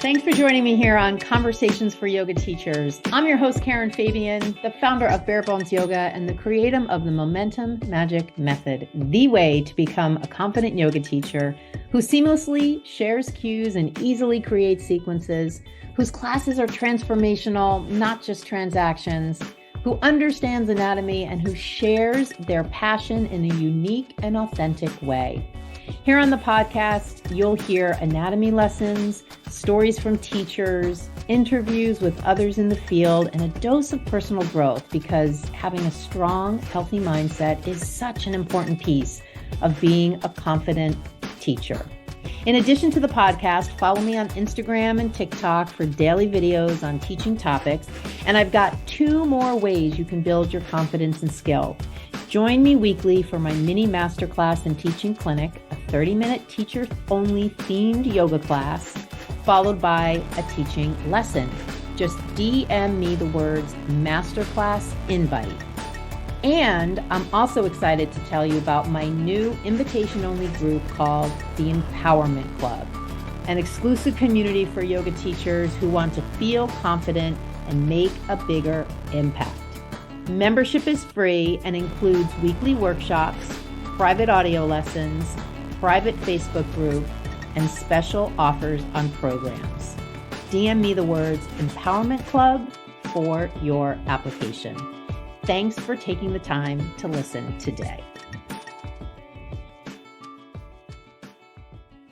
Thanks for joining me here on Conversations for Yoga Teachers. I'm your host, Karen Fabian, the founder of Bare Bones Yoga and the creator of the Momentum Magic Method, the way to become a confident yoga teacher who seamlessly shares cues and easily creates sequences, whose classes are transformational, not just transactions, who understands anatomy and who shares their passion in a unique and authentic way. Here on the podcast, you'll hear anatomy lessons, stories from teachers, interviews with others in the field, and a dose of personal growth because having a strong, healthy mindset is such an important piece of being a confident teacher. In addition to the podcast, follow me on Instagram and TikTok for daily videos on teaching topics, and I've got 2 more ways you can build your confidence and skill. Join me weekly for my mini masterclass and teaching clinic, a 30-minute teacher-only themed yoga class, followed by a teaching lesson. Just DM me the words masterclass invite. And I'm also excited to tell you about my new invitation-only group called the Empowerment Club, an exclusive community for yoga teachers who want to feel confident and make a bigger impact. Membership is free and includes weekly workshops, private audio lessons, private Facebook group, and special offers on programs. DM me the words Empowerment Club for your application. Thanks for taking the time to listen today.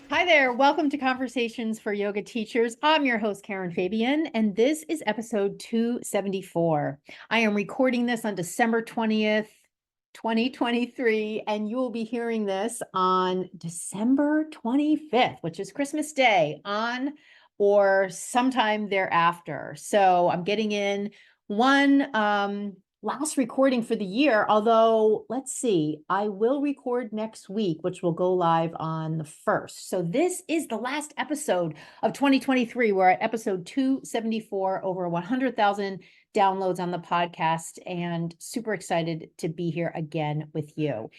Hi there. Welcome to Conversations for Yoga Teachers. I'm your host, Karen Fabian, and this is episode 274. I am recording this on December 20th, 2023, and you will be hearing this on December 25th, which is Christmas Day, on or sometime thereafter. So I'm getting in one last recording for the year, although let's see, I will record next week, which will go live on the 1st. So this is the last episode of 2023. We're at episode 274, over 100,000 downloads on the podcast, and super excited to be here again with you.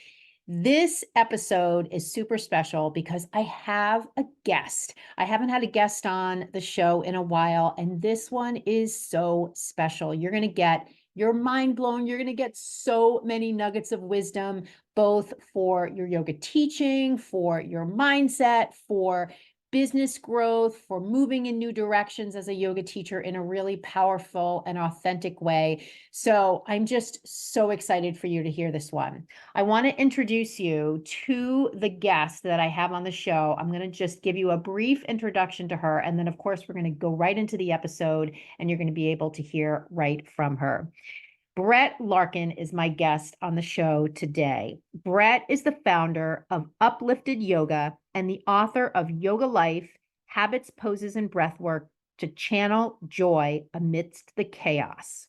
This episode is super special because I have a guest. I haven't had a guest on the show in a while, and this one is so special. You're going to get your mind blown. You're going to get so many nuggets of wisdom, both for your yoga teaching, for your mindset, for business growth, for moving in new directions as a yoga teacher in a really powerful and authentic way. So I'm just so excited for you to hear this one. I want to introduce you to the guest that I have on the show. I'm going to just give you a brief introduction to her. And then, of course, we're going to go right into the episode and you're going to be able to hear right from her. Brett Larkin is my guest on the show today. Brett is the founder of Uplifted Yoga and the author of Yoga Life, Habits, Poses, and Breathwork to Channel Joy Amidst the Chaos.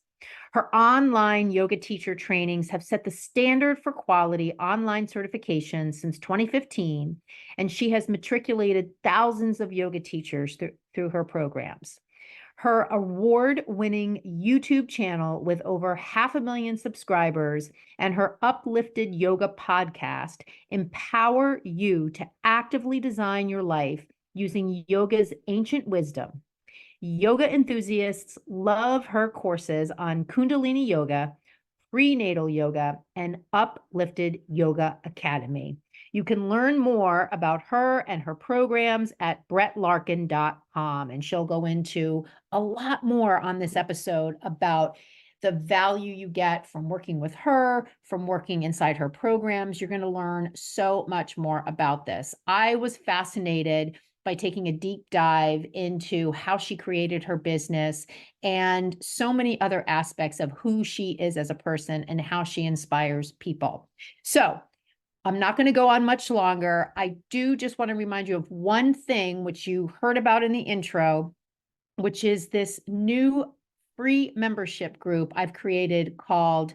Her online yoga teacher trainings have set the standard for quality online certification since 2015, and she has matriculated thousands of yoga teachers through her programs. Her award-winning YouTube channel with over 500,000 subscribers and her Uplifted Yoga podcast empower you to actively design your life using yoga's ancient wisdom. Yoga enthusiasts love her courses on Kundalini Yoga, Prenatal Yoga, and Uplifted Yoga Academy. You can learn more about her and her programs at brettlarkin.com, and she'll go into a lot more on this episode about the value you get from working with her, from working inside her programs. You're going to learn so much more about this. I was fascinated by taking a deep dive into how she created her business and so many other aspects of who she is as a person and how she inspires people. So I'm not going to go on much longer. I do just want to remind you of one thing which you heard about in the intro, which is this new free membership group I've created called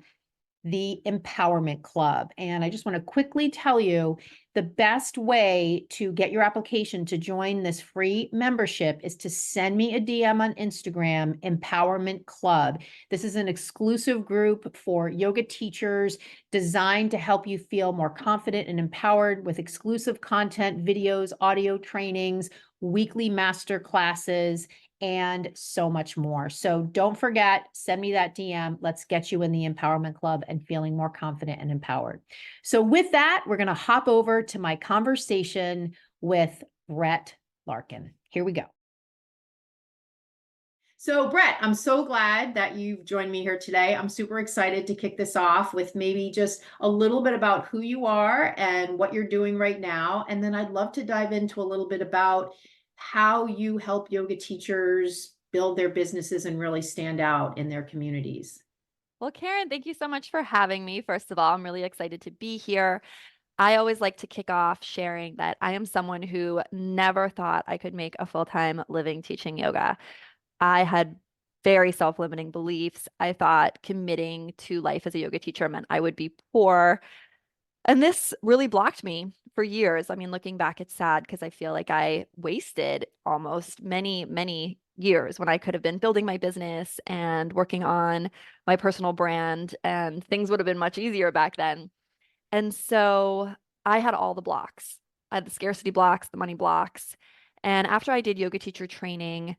the Empowerment Club. And I just want to quickly tell you the best way to get your application to join this free membership is to send me a DM on Instagram, Empowerment Club. This is an exclusive group for yoga teachers designed to help you feel more confident and empowered with exclusive content, videos, audio trainings, weekly master classes, and so much more. So don't forget, send me that DM. Let's get you in the Empowerment Club and feeling more confident and empowered. So with that, we're going to hop over to my conversation with Brett Larkin. Here we go. So Brett, I'm so glad that you've joined me here today. I'm super excited to kick this off with maybe just a little bit about who you are and what you're doing right now. And then I'd love to dive into a little bit about how you help yoga teachers build their businesses and really stand out in their communities. Well, Karen, thank you so much for having me. First of all, I'm really excited to be here. I always like to kick off sharing that I am someone who never thought I could make a full-time living teaching yoga. I had very self-limiting beliefs. I thought committing to life as a yoga teacher meant I would be poor. And this really blocked me for years. I mean, looking back, it's sad because I feel like I wasted almost many, many years when I could have been building my business and working on my personal brand, and things would have been much easier back then. And so I had all the blocks. I had the scarcity blocks, the money blocks. And after I did yoga teacher training,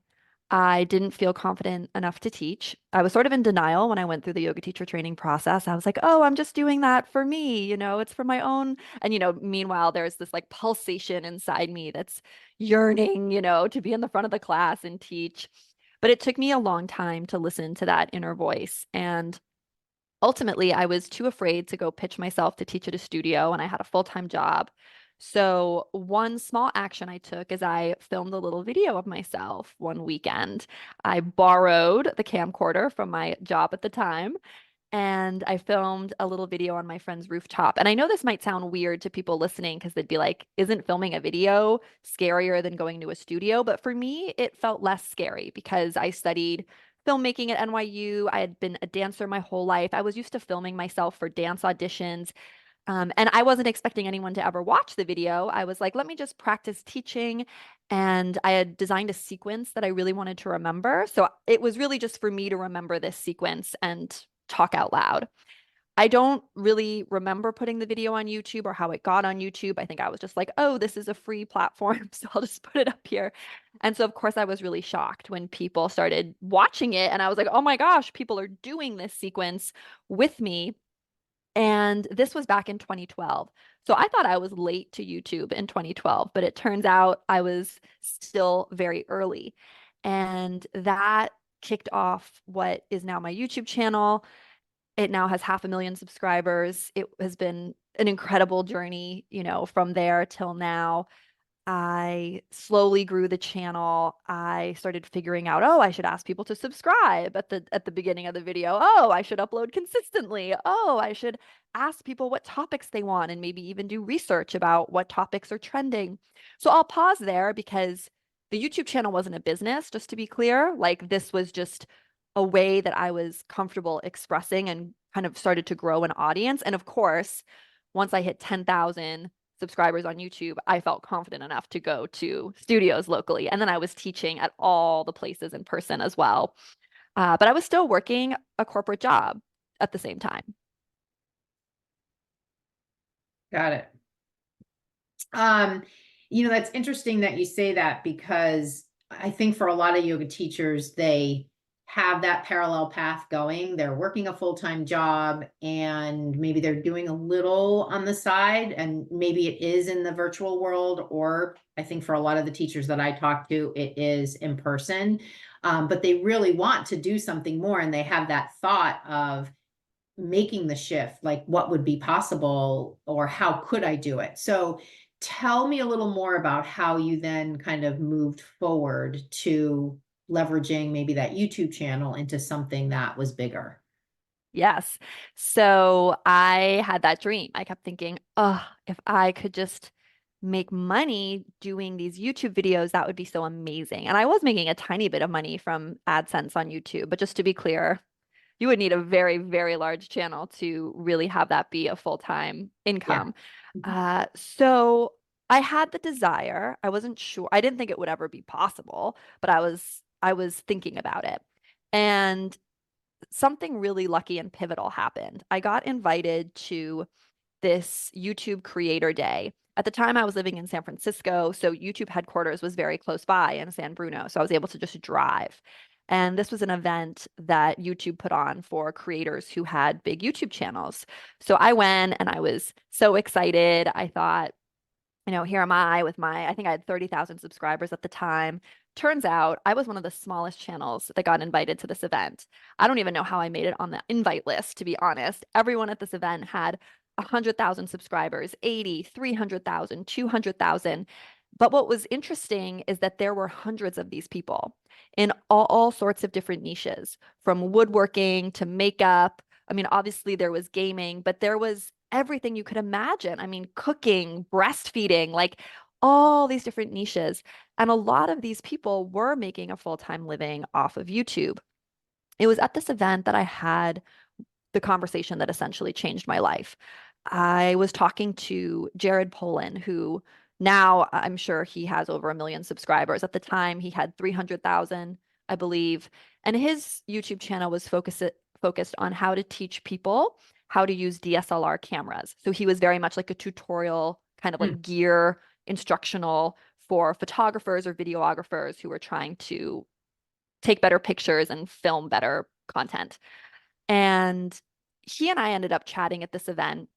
I didn't feel confident enough to teach. I was sort of in denial when I went through the yoga teacher training process. I was like, oh, I'm just doing that for me, it's for my own. And, meanwhile, there's this like pulsation inside me that's yearning, to be in the front of the class and teach. But it took me a long time to listen to that inner voice. And ultimately, I was too afraid to go pitch myself to teach at a studio, and I had a full-time job. So, one small action I took is I filmed a little video of myself one weekend. I borrowed the camcorder from my job at the time, and I filmed a little video on my friend's rooftop. And I know this might sound weird to people listening because they'd be like, isn't filming a video scarier than going to a studio? But for me, it felt less scary because I studied filmmaking at NYU. I had been a dancer my whole life. I was used to filming myself for dance auditions. And I wasn't expecting anyone to ever watch the video. I was like, let me just practice teaching. And I had designed a sequence that I really wanted to remember. So it was really just for me to remember this sequence and talk out loud. I don't really remember putting the video on YouTube or how it got on YouTube. I think I was just like, oh, this is a free platform, so I'll just put it up here. And so, of course, I was really shocked when people started watching it. And I was like, oh my gosh, people are doing this sequence with me. And this was back in 2012. So I thought I was late to YouTube in 2012, but it turns out I was still very early. And that kicked off what is now my YouTube channel. It now has 500,000 subscribers. It has been an incredible journey, from there till now. I slowly grew the channel. I started figuring out, oh, I should ask people to subscribe at the beginning of the video. Oh, I should upload consistently. Oh, I should ask people what topics they want and maybe even do research about what topics are trending. So I'll pause there because the YouTube channel wasn't a business, just to be clear. Like this was just a way that I was comfortable expressing and kind of started to grow an audience. And of course, once I hit 10,000 subscribers on YouTube, I felt confident enough to go to studios locally. And then I was teaching at all the places in person as well. But I was still working a corporate job at the same time. Got it. That's interesting that you say that because I think for a lot of yoga teachers, they have that parallel path going. They're working a full-time job and maybe they're doing a little on the side, and maybe it is in the virtual world, or I think for a lot of the teachers that I talk to, it is in person. But they really want to do something more, and they have that thought of making the shift, like what would be possible or how could I do it? So tell me a little more about how you then kind of moved forward to leveraging maybe that YouTube channel into something that was bigger. Yes. So I had that dream. I kept thinking, oh, if I could just make money doing these YouTube videos, that would be so amazing. And I was making a tiny bit of money from AdSense on YouTube. But just to be clear, you would need a very, very large channel to really have that be a full-time Yeah. income. Mhm. So I had the desire. I wasn't sure. I didn't think it would ever be possible, but I was thinking about it. And something really lucky and pivotal happened. I got invited to this YouTube creator day At the time, I was living in San Francisco, so YouTube headquarters was very close by in San Bruno. So I was able to just drive. And this was an event that YouTube put on for creators who had big YouTube channels. So I went and I was so excited. I thought, here am I with I think I had 30,000 subscribers at the time. Turns out I was one of the smallest channels that got invited to this event. I don't even know how I made it on the invite list, to be honest. Everyone at this event had 100,000 subscribers, 80, 300,000, 200,000. But what was interesting is that there were hundreds of these people in all sorts of different niches, from woodworking to makeup. I mean, obviously there was gaming, but there was everything you could imagine. I mean, cooking, breastfeeding, like all these different niches. And a lot of these people were making a full-time living off of YouTube. It was at this event that I had the conversation that essentially changed my life. I was talking to Jared Polin, who now I'm sure he has over 1 million subscribers. At the time, he had 300,000, I believe. And his YouTube channel was focused on how to teach people how to use DSLR cameras. So he was very much like a tutorial, kind of like gear instructional for photographers or videographers who were trying to take better pictures and film better content. And he and I ended up chatting at this event,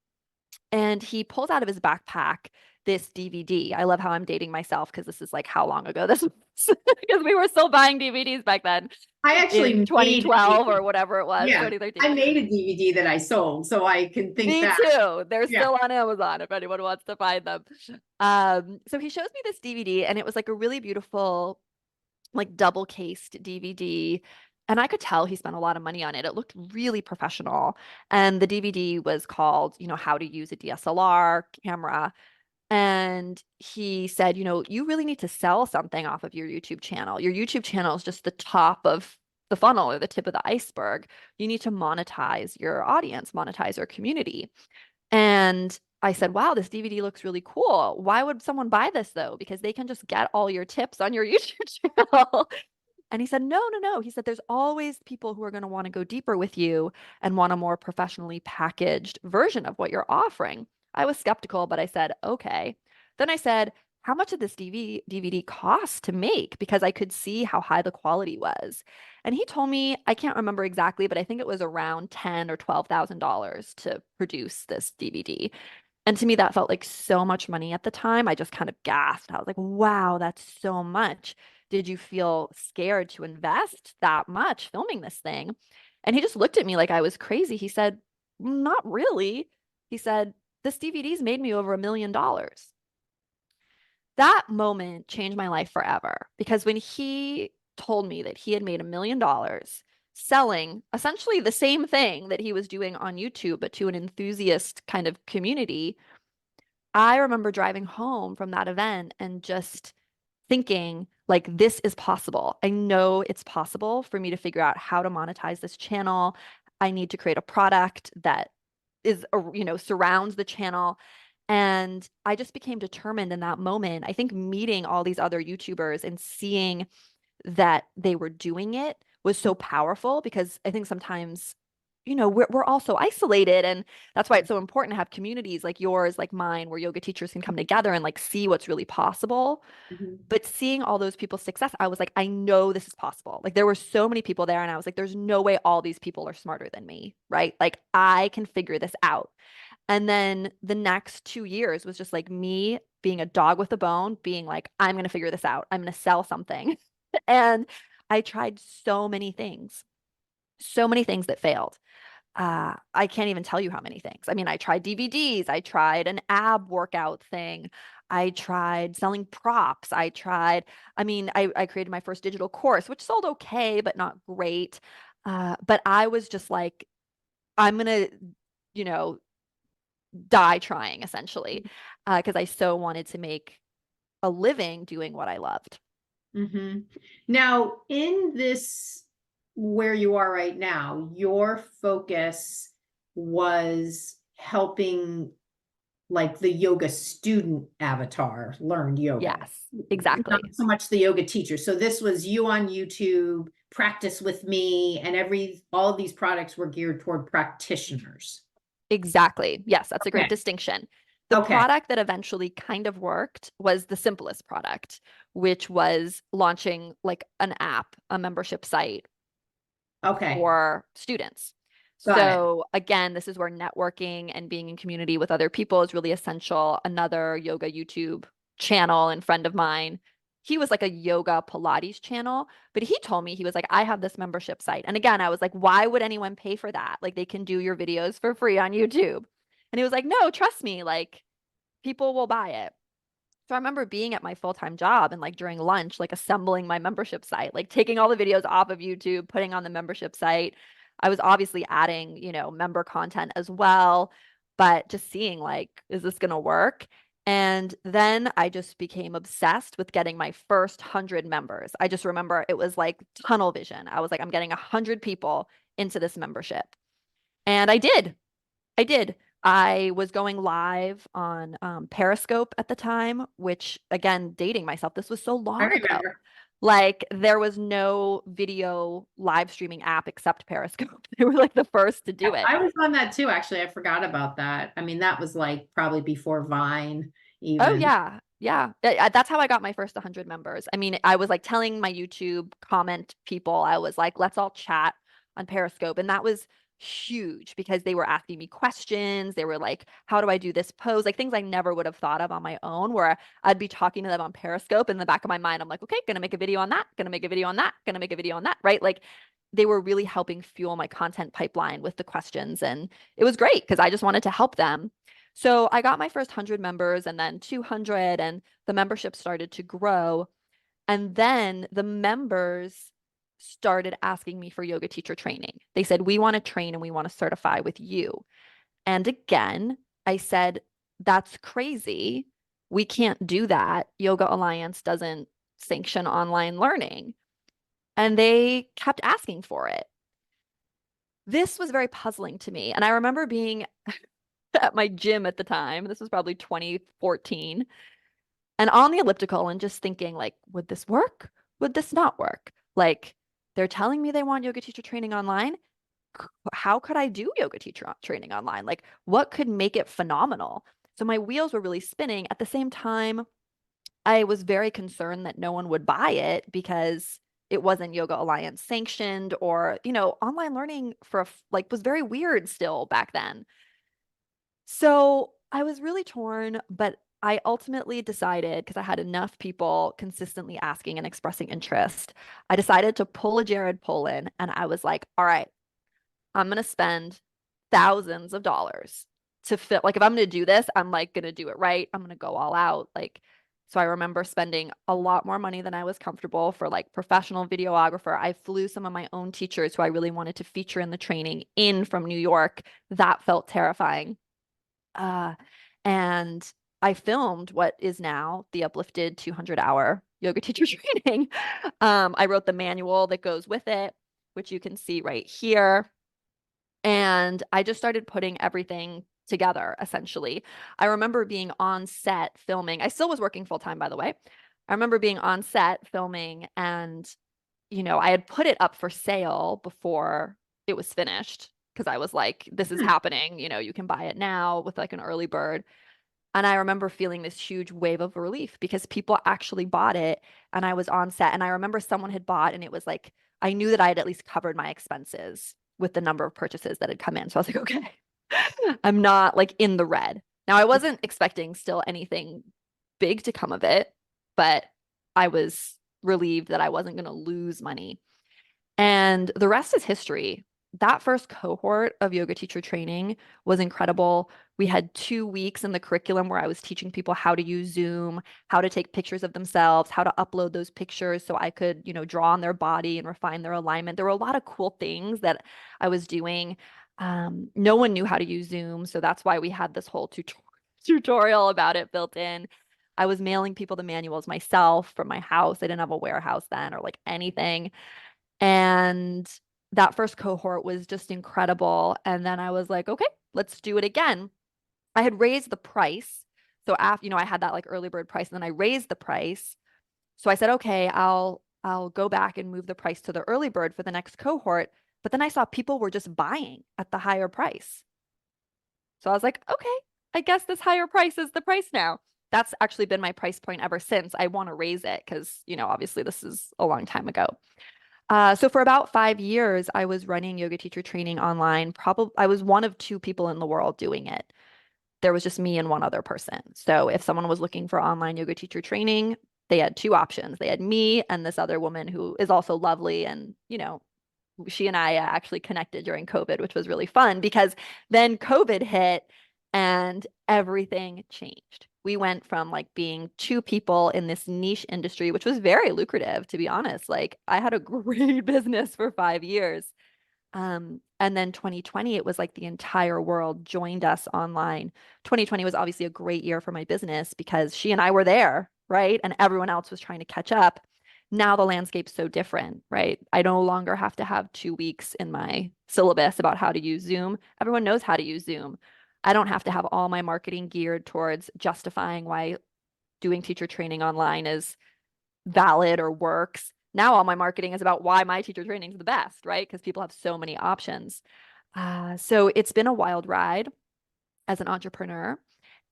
and he pulls out of his backpack this DVD. I love how I'm dating myself because this is like how long ago this was, because we were still buying DVDs back then. I actually in made 2012 or whatever it was, Yeah, 2013. I made a DVD that I sold, so I can think Me back. too. They're Yeah. still on Amazon if anyone wants to find them. So he shows me this DVD, and it was like a really beautiful, like double cased DVD. And I could tell he spent a lot of money on it. It looked really professional. And the DVD was called, How to Use a DSLR Camera. And he said, you really need to sell something off of your YouTube channel. Your YouTube channel is just the top of the funnel or the tip of the iceberg. You need to monetize your audience, monetize your community. And I said, wow, this DVD looks really cool. Why would someone buy this though? Because they can just get all your tips on your YouTube channel. And he said, no, no, no. He said, there's always people who are going to want to go deeper with you and want a more professionally packaged version of what you're offering. I was skeptical, but I said, okay. Then I said, how much did this DVD cost to make? Because I could see how high the quality was. And he told me, I can't remember exactly, but I think it was around $10,000 or $12,000 to produce this DVD. And to me, that felt like so much money at the time. I just kind of gasped. I was like, wow, that's so much. Did you feel scared to invest that much filming this thing? And he just looked at me like I was crazy. He said, not really. He said, this DVD's made me over $1 million. That moment changed my life forever, because when he told me that he had made $1 million selling essentially the same thing that he was doing on YouTube, but to an enthusiast kind of community, I remember driving home from that event and just thinking, like, this is possible. I know it's possible for me to figure out how to monetize this channel. I need to create a product that is, surrounds the channel. And I just became determined in that moment. I think meeting all these other YouTubers and seeing that they were doing it was so powerful, because I think sometimes, we're all so isolated. And that's why it's so important to have communities like yours, like mine, where yoga teachers can come together and like see what's really possible. But seeing all those people's success, I was like, I know this is possible. Like there were so many people there, and I was like, there's no way all these people are smarter than me, right? Like I can figure this out. And then the next 2 years was just like me being a dog with a bone, being like, I'm going to figure this out. I'm going to sell something. And I tried so many things that failed. I can't even tell you how many things. I mean, I tried DVDs, I tried an ab workout thing, I tried selling props, I created my first digital course, which sold okay, but not great. But I was just like, I'm gonna, you know, die trying essentially, because I so wanted to make a living doing what I loved. Now, in this, where you are right now, your focus was helping like the yoga student avatar learn yoga. Yes, exactly. Not so much the yoga teacher. So this was you on YouTube, practice with me, and all of these products were geared toward practitioners. Exactly. Yes, that's a great Okay. distinction. The Okay. product that eventually kind of worked was the simplest product, which was launching like an app, a membership site Okay. for students. Got it. So again, this is where networking and being in community with other people is really essential. Another yoga YouTube channel and friend of mine, he was like a yoga Pilates channel, but he told me, he was like, I have this membership site. And again, I was like, why would anyone pay for that? Like they can do your videos for free on YouTube. And he was like, no, trust me, like people will buy it. So I remember being at my full-time job and like during lunch, like assembling my membership site, like taking all the videos off of YouTube, putting on the membership site. I was obviously adding, member content as well, but just seeing like, is this going to work? And then I just became obsessed with getting my first 100 members. I just remember it was like tunnel vision. I was like, I'm getting 100 people into this membership. And I did. I did. I was going live on Periscope at the time, which again, dating myself, this was so I long ago. remember. Like there was no video live streaming app except Periscope. They were like the first to do it. I was on that too, actually. I forgot about that. I mean, that was like probably before Vine Oh even. yeah. Yeah. That's how I got my first 100 members. I mean, I was like telling my YouTube comment people, I was like, let's all chat on Periscope. And that was huge because they were asking me questions. They were like, how do I do this pose? Like things I never would have thought of on my own, where I'd be talking to them on Periscope. In the back of my mind, I'm like, okay, gonna make a video on that, gonna make a video on that, gonna make a video on that, right? Like they were really helping fuel my content pipeline with the questions. And it was great because I just wanted to help them. So I got my first 100 members and then 200, and the membership started to grow. And then the members started asking me for yoga teacher training. They said, we want to train and we want to certify with you. And again, I said, that's crazy. We can't do that. Yoga Alliance doesn't sanction online learning. And they kept asking for it. This was very puzzling to me. And I remember being at my gym at the time. This was probably 2014. And on the elliptical and just thinking like, would this work? Would this not work? Like they're telling me they want yoga teacher training online. How could I do yoga teacher training online? Like what could make it phenomenal? So my wheels were really spinning. At the same time, I was very concerned that no one would buy it because it wasn't Yoga Alliance sanctioned, or, online learning like was very weird still back then. So I was really torn, but I ultimately decided, because I had enough people consistently asking and expressing interest, I decided to pull a Jared Polin, and I was like, all right, I'm going to spend thousands of dollars to fit. Like, if I'm going to do this, I'm like going to do it right. I'm going to go all out. Like, so I remember spending a lot more money than I was comfortable for like professional videographer. I flew some of my own teachers who I really wanted to feature in the training in from New York. That felt terrifying. Uh, and I filmed what is now the uplifted 200-hour yoga teacher training. I wrote the manual that goes with it, which you can see right here. And I just started putting everything together, essentially. I remember being on set filming. I still was working full time, by the way. I remember being on set filming, and, I had put it up for sale before it was finished because I was like, this is Hmm. happening. You can buy it now with like an early bird. And I remember feeling this huge wave of relief because people actually bought it and I was on set. And I remember someone had bought, and it was like, I knew that I had at least covered my expenses with the number of purchases that had come in. So I was like, okay, I'm not like in the red. Now, I wasn't expecting still anything big to come of it, but I was relieved that I wasn't going to lose money. And the rest is history. That first cohort of yoga teacher training was incredible. We had 2 weeks in the curriculum where I was teaching people how to use Zoom, how to take pictures of themselves, how to upload those pictures so I could, draw on their body and refine their alignment. There were a lot of cool things that I was doing. No one knew how to use Zoom, so that's why we had this whole tutorial about it built in. I was mailing people the manuals myself from my house. I didn't have a warehouse then or like anything. And that first cohort was just incredible. And then I was like, okay, let's do it again. I had raised the price. So after, I had that like early bird price, and then I raised the price. So I said, okay, I'll go back and move the price to the early bird for the next cohort. But then I saw people were just buying at the higher price. So I was like, okay, I guess this higher price is the price now. That's actually been my price point ever since. I want to raise it because, obviously this is a long time ago. So for about 5 years, I was running yoga teacher training online. Probably I was one of two people in the world doing it. There was just me and one other person. So if someone was looking for online yoga teacher training, they had two options. They had me and this other woman who is also lovely. And, she and I actually connected during COVID, which was really fun because then COVID hit and everything changed. We went from like being two people in this niche industry, which was very lucrative, to be honest. Like I had a great business for 5 years. And then 2020, it was like the entire world joined us online. 2020 was obviously a great year for my business because she and I were there, right? And everyone else was trying to catch up. Now the landscape's so different, right? I no longer have to have 2 weeks in my syllabus about how to use Zoom. Everyone knows how to use Zoom. I don't have to have all my marketing geared towards justifying why doing teacher training online is valid or works. Now all my marketing is about why my teacher training is the best, right? Because people have so many options. So it's been a wild ride as an entrepreneur.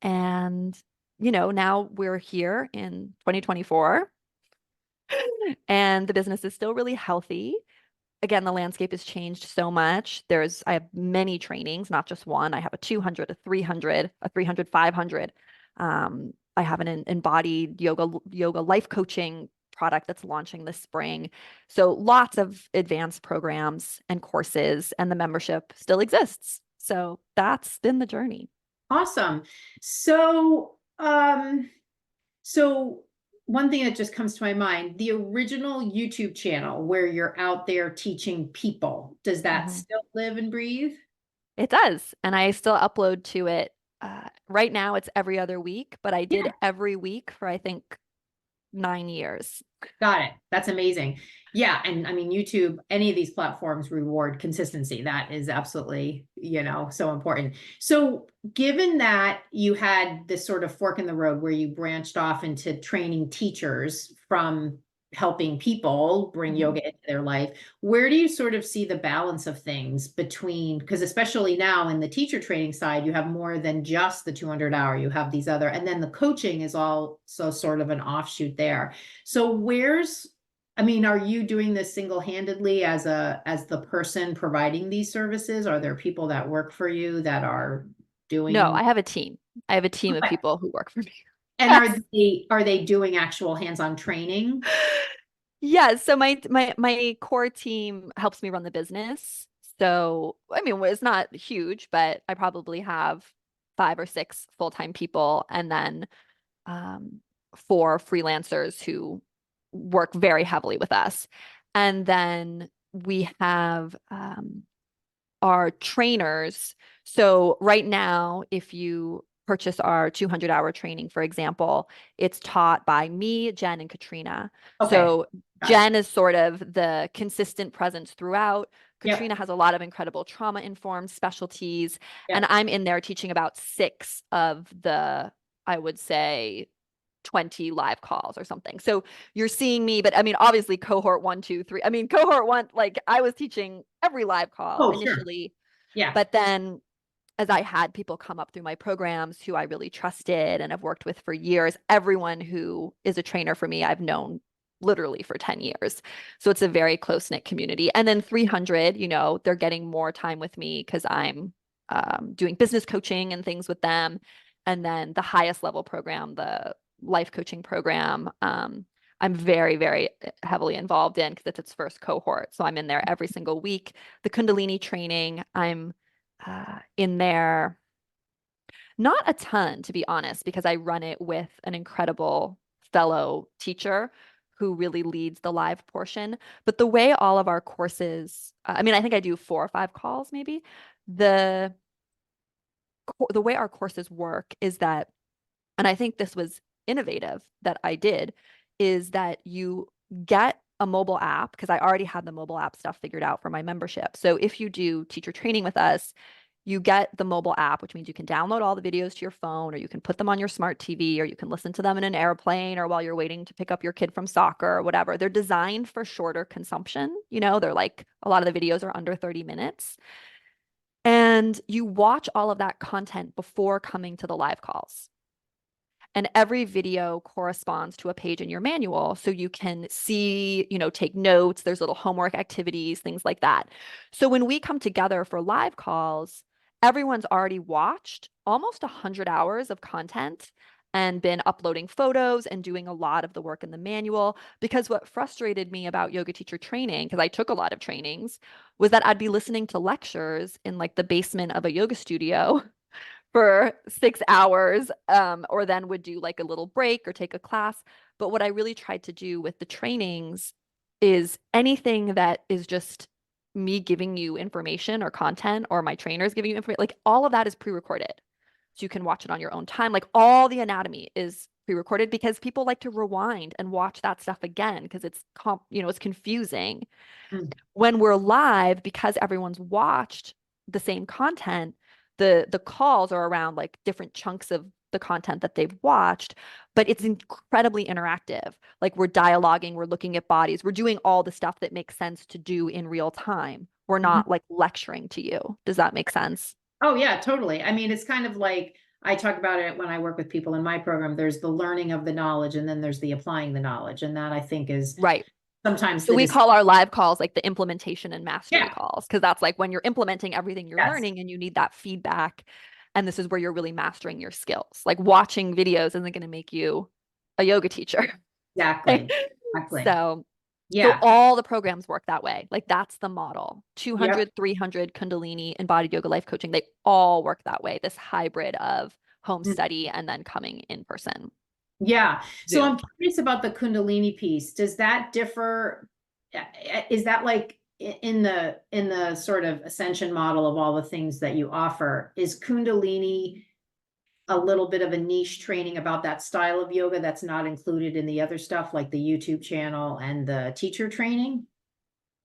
And, now we're here in 2024 and the business is still really healthy. Again, the landscape has changed so much. I have many trainings, not just one. I have a 200, a 300, a 300, 500. I have an embodied yoga life coaching product that's launching this spring. So lots of advanced programs and courses, and the membership still exists. So that's been the journey. Awesome. So one thing that just comes to my mind, the original YouTube channel where you're out there teaching people, does that Mhm. still live and breathe? It does. And I still upload to it. Right now, it's every other week, but I did Yeah. every week for, I think, 9 years. Got it. That's amazing. Yeah. And I mean, YouTube, any of these platforms reward consistency. That is absolutely, so important. So given that you had this sort of fork in the road where you branched off into training teachers from helping people bring Mhm. yoga into their life, where do you sort of see the balance of things between, because especially now in the teacher training side, you have more than just the 200-hour, you have these other, and then the coaching is also sort of an offshoot there. So are you doing this single-handedly as the person providing these services? Are there people that work for you that are No, doing? I have a team. I have a team of Okay. people who work for me. And are Yes. they doing actual hands-on training? Yeah, so my core team helps me run the business. So, I mean, it's not huge, but I probably have 5 or 6 full-time people and then um, 4 freelancers who work very heavily with us. And then we have our trainers. So right now, if you purchase our 200-hour training, for example, it's taught by me, Jen, and Katrina. Okay, So got it. Jen is sort of the consistent presence throughout. Katrina Yep, has a lot of incredible trauma-informed specialties, and yep. I'm in there teaching about 6 of the, I would say, 20 live calls or something. So you're seeing me, but I mean, obviously cohort 1, 2, 3. I mean, cohort 1, like I was teaching every live call Oh, sure. initially, Yeah. but then as I had people come up through my programs who I really trusted and have worked with for years, everyone who is a trainer for me, I've known literally for 10 years. So it's a very close-knit community. And then 300, they're getting more time with me because I'm doing business coaching and things with them. And then the highest level program, the life coaching program, I'm very, very heavily involved in because it's its first cohort. So I'm in there every single week. The Kundalini training, I'm in there. Not a ton, to be honest, because I run it with an incredible fellow teacher who really leads the live portion. But the way all of our courses, I mean, I think I do 4 or 5 calls maybe. The the way our courses work is that, and I think this was innovative that I did, is that you get a mobile app because I already had the mobile app stuff figured out for my membership. So if you do teacher training with us, you get the mobile app, which means you can download all the videos to your phone, or you can put them on your smart TV, or you can listen to them in an airplane, or while you're waiting to pick up your kid from soccer or whatever. They're designed for shorter consumption. They're like a lot of the videos are under 30 minutes. And you watch all of that content before coming to the live calls. And every video corresponds to a page in your manual. So you can see, take notes, there's little homework activities, things like that. So when we come together for live calls, everyone's already watched almost 100 hours of content and been uploading photos and doing a lot of the work in the manual. Because what frustrated me about yoga teacher training, because I took a lot of trainings, was that I'd be listening to lectures in like the basement of a yoga studio for 6 hours, or then would do like a little break or take a class. But what I really tried to do with the trainings is anything that is just me giving you information or content, or my trainers giving you information, like all of that is pre-recorded. So you can watch it on your own time. Like all the anatomy is pre-recorded because people like to rewind and watch that stuff again because it's confusing. Mm. When we're live, because everyone's watched the same content, the calls are around like different chunks of the content that they've watched, but it's incredibly interactive. Like we're dialoguing, we're looking at bodies, we're doing all the stuff that makes sense to do in real time. We're Mhm. not like lecturing to you. Does that make sense? Oh, yeah, totally. I mean, it's kind of like I talk about it when I work with people in my program. There's the learning of the knowledge, and then there's the applying the knowledge. And that I think is Right. sometimes So the we call our live calls like the implementation and mastery yeah, calls, because that's like when you're implementing everything you're yes, learning and you need that feedback. And this is where you're really mastering your skills. Like watching videos isn't going to make you a yoga teacher. exactly, exactly. So, so Yeah, all the programs work that way. Like that's the model. yep. 200, 300, Kundalini, embodied yoga life coaching, they all work that way. This hybrid of home Mm. study and then coming in person. Yeah. So Zoom. I'm curious about the Kundalini piece. Does that differ? Is that like in the sort of ascension model of all the things that you offer? Is Kundalini a little bit of a niche training about that style of yoga that's not included in the other stuff like the YouTube channel and the teacher training?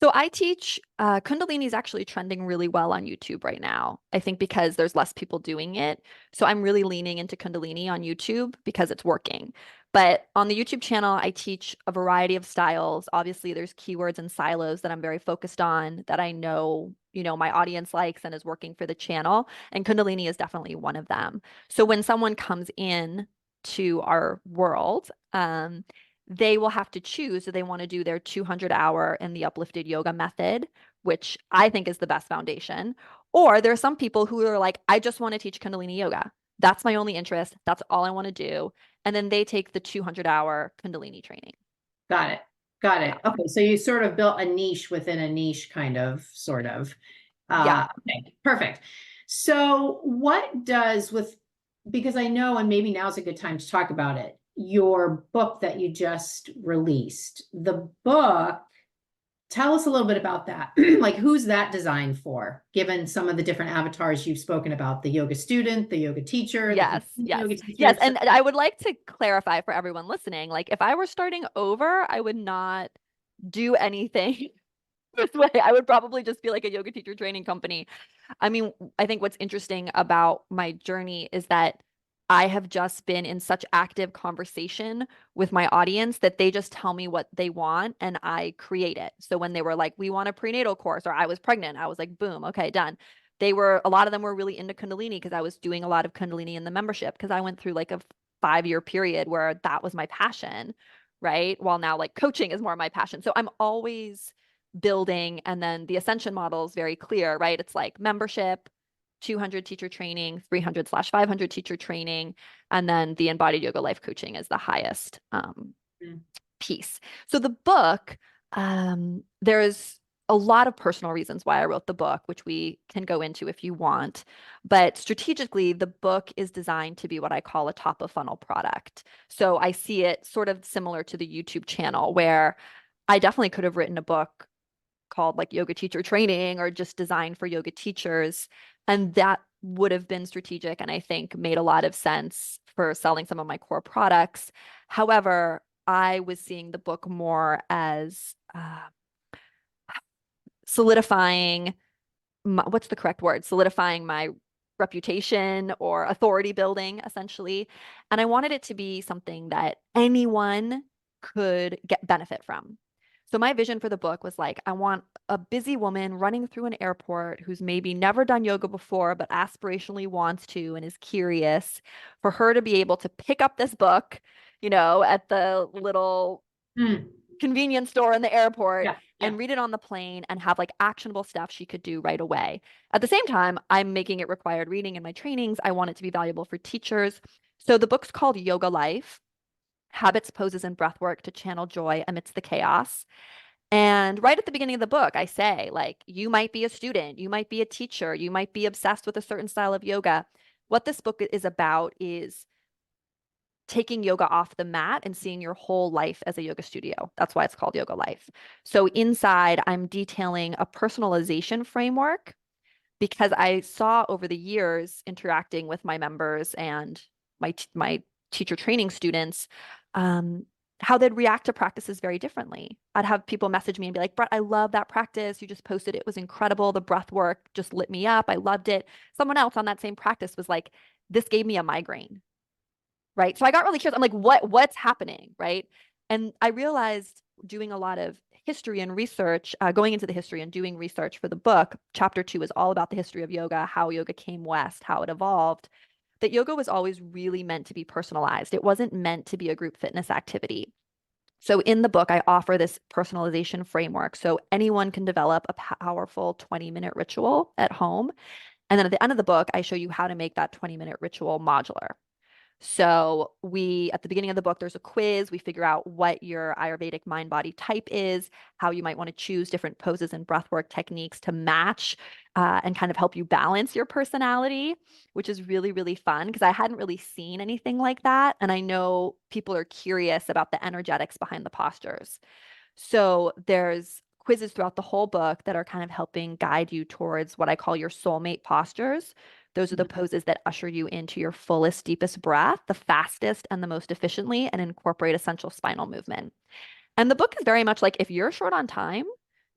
So I teach Kundalini is actually trending really well on YouTube right now. I think because there's less people doing it. So I'm really leaning into Kundalini on YouTube because it's working. But on the YouTube channel, I teach a variety of styles. Obviously, there's keywords and silos that I'm very focused on that I know, my audience likes and is working for the channel. And Kundalini is definitely one of them. So when someone comes in to our world, they will have to choose, do they want to do their 200-hour in the uplifted yoga method, which I think is the best foundation, or there are some people who are like, I just want to teach Kundalini yoga. That's my only interest. That's all I want to do. And then they take the 200-hour Kundalini training. Got it. Got Yeah. it. Okay. So you sort of built a niche within a niche, kind of, sort of. Yeah. Okay, perfect. So what does with, because I know, and maybe now's a good time to talk about it, your book that you just released, the book, tell us a little bit about that. Like, who's that designed for, given some of the different avatars you've spoken about, the yoga student, the yoga teacher, the Yes, continuing yes, yoga yes. teacher. So, And I would like to clarify for everyone listening, like if I were starting over, I would not do anything this way. I would probably just be like a yoga teacher training company. I mean, I think what's interesting about my journey is that I have just been in such active conversation with my audience that they just tell me what they want and I create it. So when they were like, we want a prenatal course, or I was pregnant, I was like, boom, okay, done. A lot of them were really into Kundalini because I was doing a lot of Kundalini in the membership because I went through like a 5-year period where that was my passion, right? While now like coaching is more my passion. So I'm always building. And then the ascension model is very clear, right? It's like membership, 200 teacher training, 300/500 teacher training, and then the embodied yoga life coaching is the highest mm, piece. So the book, there's a lot of personal reasons why I wrote the book, which we can go into if you want. But strategically, the book is designed to be what I call a top of funnel product. So I see it sort of similar to the YouTube channel, where I definitely could have written a book called like yoga teacher training or just designed for yoga teachers. And that would have been strategic and I think made a lot of sense for selling some of my core products. However, I was seeing the book more as solidifying what's the correct word? Solidifying my reputation or authority building, essentially. And I wanted it to be something that anyone could get benefit from. So my vision for the book was like, I want a busy woman running through an airport who's maybe never done yoga before, but aspirationally wants to and is curious, for her to be able to pick up this book, at the little Mm, convenience store in the airport yeah, yeah. and read it on the plane and have like actionable stuff she could do right away. At the same time, I'm making it required reading in my trainings. I want it to be valuable for teachers. So the book's called Yoga Life: Habits, Poses, and Breathwork to Channel Joy Amidst the Chaos. And right at the beginning of the book, I say, like, you might be a student, you might be a teacher, you might be obsessed with a certain style of yoga. What this book is about is taking yoga off the mat and seeing your whole life as a yoga studio. That's why it's called Yoga Life. So inside, I'm detailing a personalization framework because I saw over the years interacting with my members and my teacher training students, um, how they'd react to practices very differently. I'd have people message me and be like, Brett, I love that practice. You just posted it. It was incredible. The breath work just lit me up. I loved it. Someone else on that same practice was like, this gave me a migraine. Right. So I got really curious. I'm like, what's happening? Right. And I realized doing a lot of history and research, going into the history and doing research for the book. Chapter 2 is all about the history of yoga, how yoga came west, how it evolved, that yoga was always really meant to be personalized. It wasn't meant to be a group fitness activity. So in the book, I offer this personalization framework so anyone can develop a powerful 20-minute ritual at home. And then at the end of the book, I show you how to make that 20-minute ritual modular. So at the beginning of the book, there's a quiz. We figure out what your Ayurvedic mind body type is, how you might want to choose different poses and breathwork techniques to match and kind of help you balance your personality, which is really, really fun because I hadn't really seen anything like that. And I know people are curious about the energetics behind the postures. So there's quizzes throughout the whole book that are kind of helping guide you towards what I call your soulmate postures. Those are the poses that usher you into your fullest, deepest breath, the fastest and the most efficiently, and incorporate essential spinal movement. And the book is very much like, if you're short on time,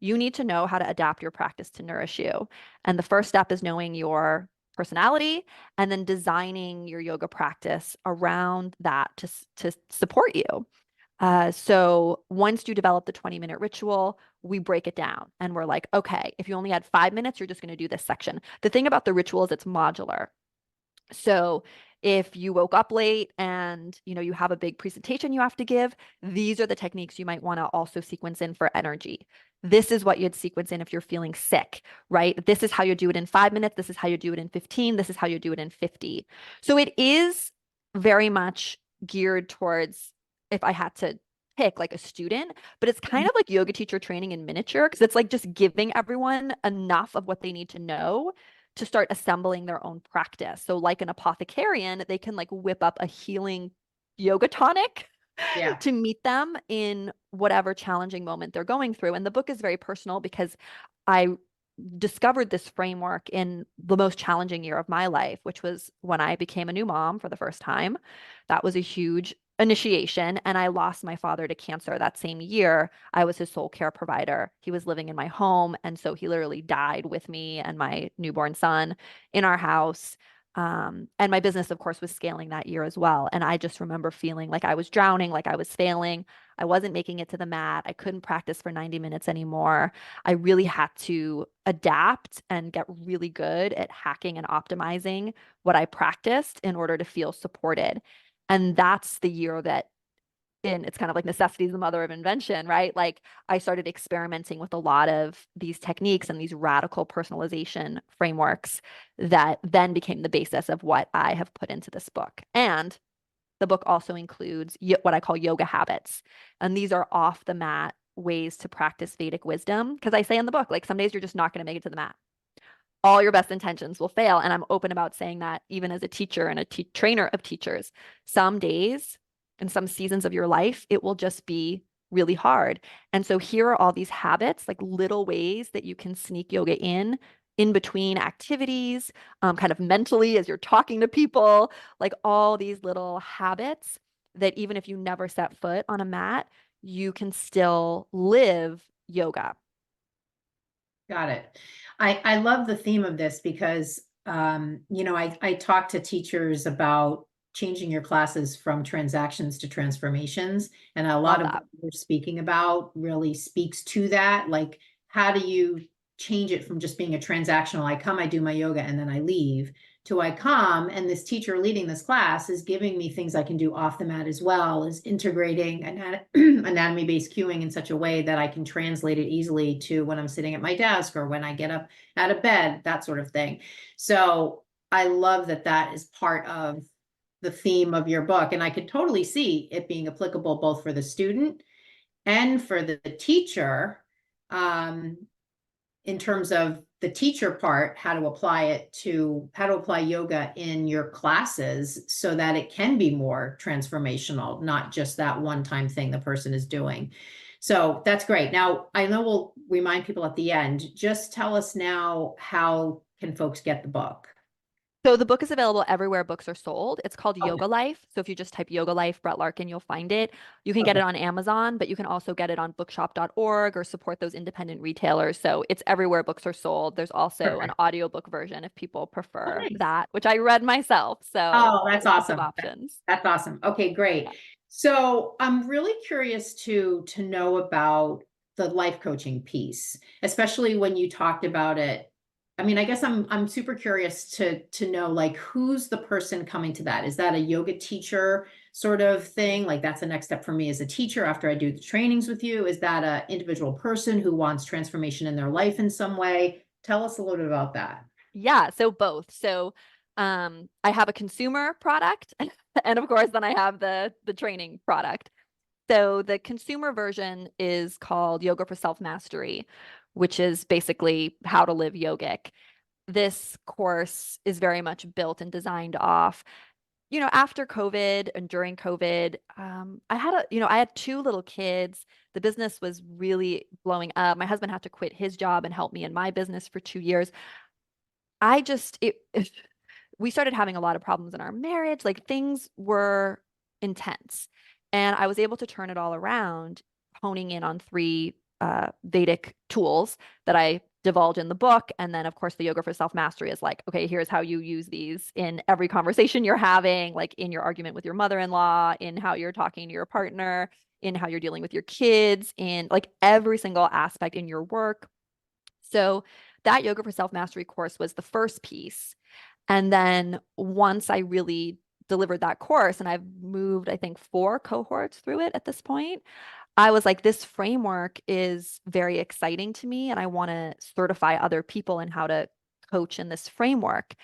you need to know how to adapt your practice to nourish you. And the first step is knowing your personality and then designing your yoga practice around that to support you. So once you develop the 20-minute ritual, we break it down and we're like, okay, if you only had 5 minutes, you're just going to do this section. The thing about the ritual is it's modular. So if you woke up late and you have a big presentation you have to give, these are the techniques you might want to also sequence in for energy. This is what you'd sequence in if you're feeling sick, right? This is how you do it in 5 minutes. This is how you do it in 15. This is how you do it in 50. So it is very much geared towards, if I had to pick like a student, but it's kind of like yoga teacher training in miniature because it's like just giving everyone enough of what they need to know to start assembling their own practice. So like an apothecarian, they can like whip up a healing yoga tonic Yeah. to meet them in whatever challenging moment they're going through. And the book is very personal because I discovered this framework in the most challenging year of my life, which was when I became a new mom for the first time. That was a huge initiation. And I lost my father to cancer that same year. I was his sole care provider. He was living in my home. And so he literally died with me and my newborn son in our house. And my business, of course, was scaling that year as well. And I just remember feeling like I was drowning, like I was failing. I wasn't making it to the mat. I couldn't practice for 90 minutes anymore. I really had to adapt and get really good at hacking and optimizing what I practiced in order to feel supported. And that's the year that, and it's kind of like necessity is the mother of invention, right? Like I started experimenting with a lot of these techniques and these radical personalization frameworks that then became the basis of what I have put into this book. And the book also includes what I call yoga habits. And these are off the mat ways to practice Vedic wisdom. Because I say in the book, like some days you're just not going to make it to the mat. All your best intentions will fail. And I'm open about saying that even as a teacher and a trainer of teachers. Some days and some seasons of your life, it will just be really hard. And so here are all these habits, like little ways that you can sneak yoga in between activities, kind of mentally as you're talking to people, like all these little habits that even if you never set foot on a mat, you can still live yoga. Got it. I love the theme of this because I talk to teachers about changing your classes from transactions to transformations. And a lot Love of that. what we're speaking about really speaks to that. Like, how do you change it from just being a transactional, I come, I do my yoga, and then I leave, to I come, and this teacher leading this class is giving me things I can do off the mat as well, is integrating anatomy-based cueing in such a way that I can translate it easily to when I'm sitting at my desk or when I get up out of bed, that sort of thing. So I love that that is part of the theme of your book. And I could totally see it being applicable both for the student and for the teacher, in terms of the teacher part, how to apply yoga in your classes so that it can be more transformational, not just that one-time thing the person is doing. So that's great. Now, I know we'll remind people at the end, just tell us now, how can folks get the book? So the book is available everywhere books are sold. It's called Okay. Yoga Life. So if you just type Yoga Life, Brett Larkin, you'll find it. You can get Okay. it on Amazon, but you can also get it on bookshop.org or support those independent retailers. So it's everywhere books are sold. There's also an Perfect. audiobook version if people Oh, prefer nice. that, which I read myself. So Oh, that's lots of awesome. options. That's awesome. Okay, Yeah. great. So I'm really curious to know about the life coaching piece, especially when you talked about it. I mean, I guess I'm super curious to know, like, who's the person coming to that? Is that a yoga teacher sort of thing? Like, that's the next step for me as a teacher after I do the trainings with you. Is that an individual person who wants transformation in their life in some way? Tell us a little bit about that. Yeah, so both. So I have a consumer product and of course then I have the training product. So the consumer version is called Yoga for Self-Mastery, which is basically how to live yogic. This course is very much built and designed off, after COVID and during COVID, I had two little kids. The business was really blowing up. My husband had to quit his job and help me in my business for 2 years. I just it we started having a lot of problems in our marriage. Like things were intense. And I was able to turn it all around, honing in on three Vedic tools that I divulge in the book. And then, of course, the yoga for self mastery is like, okay, here's how you use these in every conversation you're having, like in your argument with your mother in law, in how you're talking to your partner, in how you're dealing with your kids, in like every single aspect in your work. So that yoga for self mastery course was the first piece. And then once I really delivered that course, and I've moved, I think, 4 cohorts through it at this point, I was like, this framework is very exciting to me, and I want to certify other people in how to coach in this framework.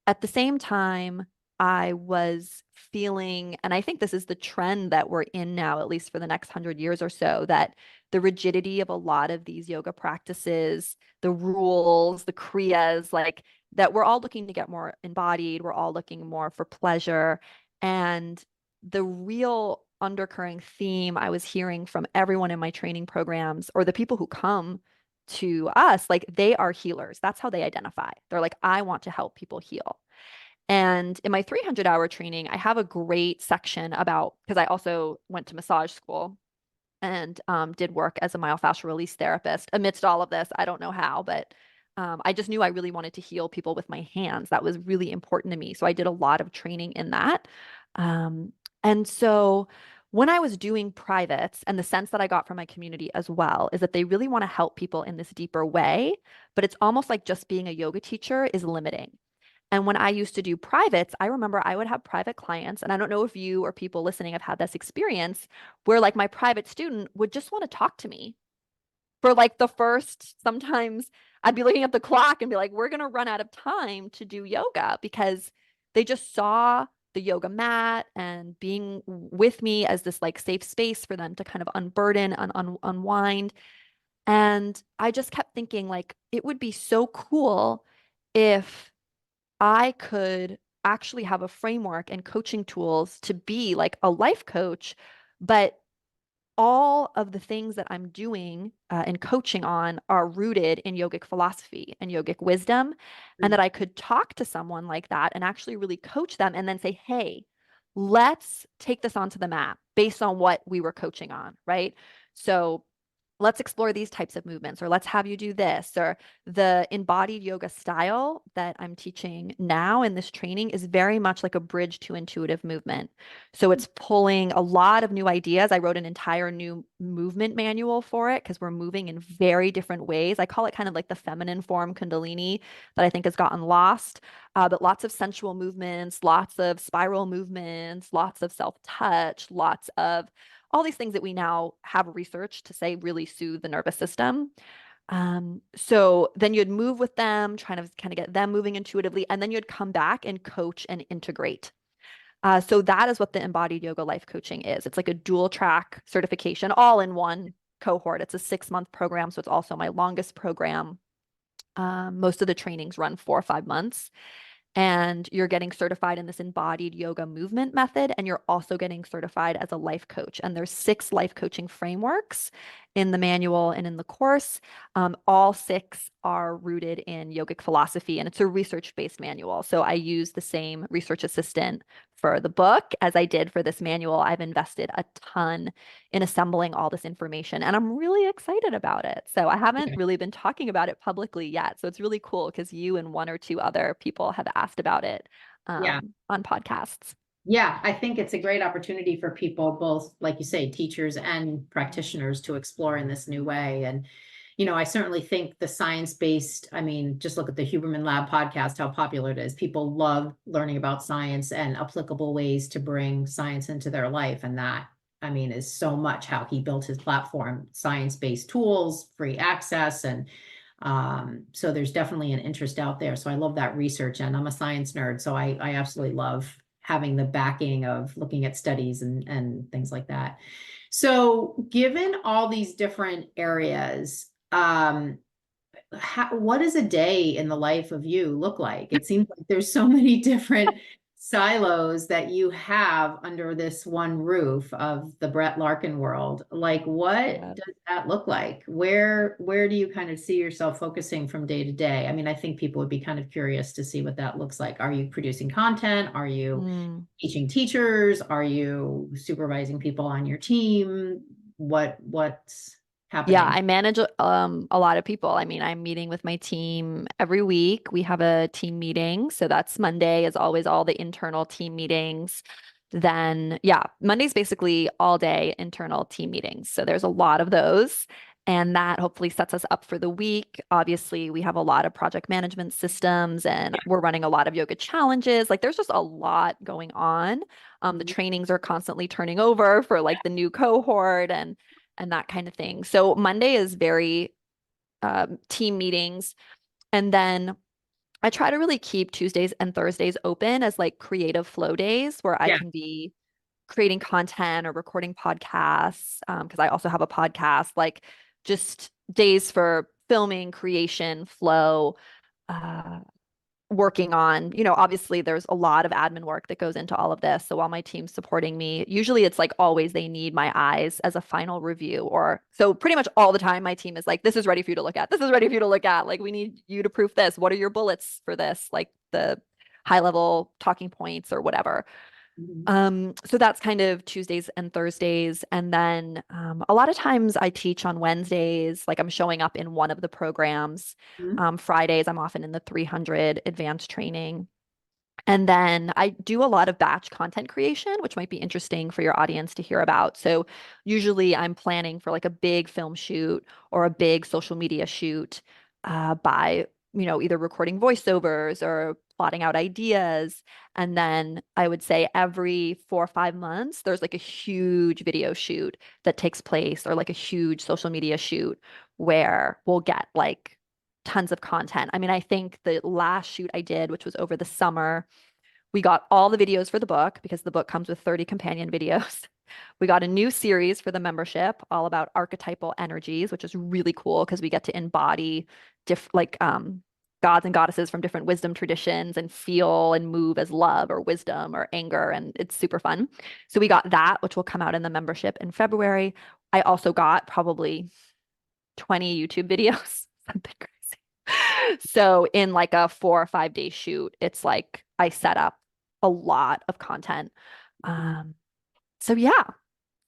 At the same time, I was feeling, and I think this is the trend that we're in now, at least for the next 100 years or so, that the rigidity of a lot of these yoga practices, the rules, the kriyas, like that we're all looking to get more embodied, we're all looking more for pleasure. And the real undercurrent theme I was hearing from everyone in my training programs or the people who come to us, like they are healers. That's how they identify. They're like, I want to help people heal. And in my 300-hour training, I have a great section about, because I also went to massage school and did work as a myofascial release therapist. Amidst all of this, I don't know how, but I just knew I really wanted to heal people with my hands. That was really important to me. So I did a lot of training in that. And so when I was doing privates, and the sense that I got from my community as well is that they really want to help people in this deeper way, but it's almost like just being a yoga teacher is limiting. And when I used to do privates, I remember I would have private clients, and I don't know if you or people listening have had this experience where like my private student would just want to talk to me for like the first, sometimes I'd be looking at the clock and be like, we're going to run out of time to do yoga because they just saw the yoga mat and being with me as this like safe space for them to kind of unburden and unwind. And I just kept thinking like it would be so cool if I could actually have a framework and coaching tools to be like a life coach, but all of the things that I'm doing and coaching on are rooted in yogic philosophy and yogic wisdom, and that I could talk to someone like that and actually really coach them and then say, hey, let's take this onto the mat based on what we were coaching on, right? So let's explore these types of movements, or let's have you do this, or the embodied yoga style that I'm teaching now in this training is very much like a bridge to intuitive movement. So it's pulling a lot of new ideas. I wrote an entire new movement manual for it because we're moving in very different ways. I call it kind of like the feminine form Kundalini that I think has gotten lost. But lots of sensual movements, lots of spiral movements, lots of self-touch, lots of all these things that we now have research to say really soothe the nervous system. So then you'd move with them, trying to kind of get them moving intuitively, and then you'd come back and coach and integrate. So that is what the embodied yoga life coaching is. It's like a dual track certification, all in one cohort. It's a 6-month program, so it's also my longest program. Most of the trainings run 4 or 5 months, and you're getting certified in this embodied yoga movement method, and you're also getting certified as a life coach. And there's 6 life coaching frameworks in the manual and in the course. All 6 are rooted in yogic philosophy, and it's a research-based manual. So I use the same research assistant for the book as I did for this manual. I've invested a ton in assembling all this information, and I'm really excited about it. So I haven't really been talking about it publicly yet. So it's really cool because you and 1 or 2 other people have asked about it Yeah. on podcasts. Yeah, I think it's a great opportunity for people, both, like you say, teachers and practitioners, to explore in this new way. And, I certainly think the science-based, I mean, just look at the Huberman Lab podcast, how popular it is. People love learning about science and applicable ways to bring science into their life. And that, I mean, is so much how he built his platform: science-based tools, free access. And so there's definitely an interest out there. So I love that research, and I'm a science nerd. So I absolutely love having the backing of looking at studies and things like that. So given all these different areas, what does a day in the life of you look like? It seems like there's so many different silos that you have under this one roof of the Brett Larkin world. Like, what Yeah. does that look like? Where do you kind of see yourself focusing from day to day? I mean, I think people would be kind of curious to see what that looks like. Are you producing content? Are you Mm. teaching teachers? Are you supervising people on your team? What's Yeah, happening? I manage a lot of people. I mean, I'm meeting with my team every week. We have a team meeting. So that's Monday, is always all the internal team meetings. Then, yeah, Monday's basically all day internal team meetings. So there's a lot of those. And that hopefully sets us up for the week. Obviously, we have a lot of project management systems, and we're running a lot of yoga challenges. Like there's just a lot going on. The Mhm. trainings are constantly turning over for like the new cohort, and that kind of thing. So Monday is very team meetings. And then I try to really keep Tuesdays and Thursdays open as like creative flow days where I Yeah. can be creating content or recording podcasts. Because I also have a podcast, like just days for filming, creation, flow. Uh, Working on, obviously there's a lot of admin work that goes into all of this. So while my team's supporting me, usually it's like always they need my eyes as a final review. Or so pretty much all the time my team is like, this is ready for you to look at. This is ready for you to look at. Like we need you to proof this. What are your bullets for this? Like the high level talking points or whatever. Mhm. So that's kind of Tuesdays and Thursdays. And then a lot of times I teach on Wednesdays, like I'm showing up in one of the programs. Mhm. Fridays, I'm often in the 300 advanced training. And then I do a lot of batch content creation, which might be interesting for your audience to hear about. So usually I'm planning for like a big film shoot or a big social media shoot by, either recording voiceovers or plotting out ideas. And then I would say every 4 or 5 months, there's like a huge video shoot that takes place, or like a huge social media shoot where we'll get like tons of content. I mean, I think the last shoot I did, which was over the summer, we got all the videos for the book because the book comes with 30 companion videos. We got a new series for the membership all about archetypal energies, which is really cool because we get to embody gods and goddesses from different wisdom traditions and feel and move as love or wisdom or anger, and it's super fun. So we got that, which will come out in the membership in February. I also got probably 20 YouTube videos, something crazy. So in like a 4 or 5 day shoot, it's like I set up a lot of content. Um, so yeah,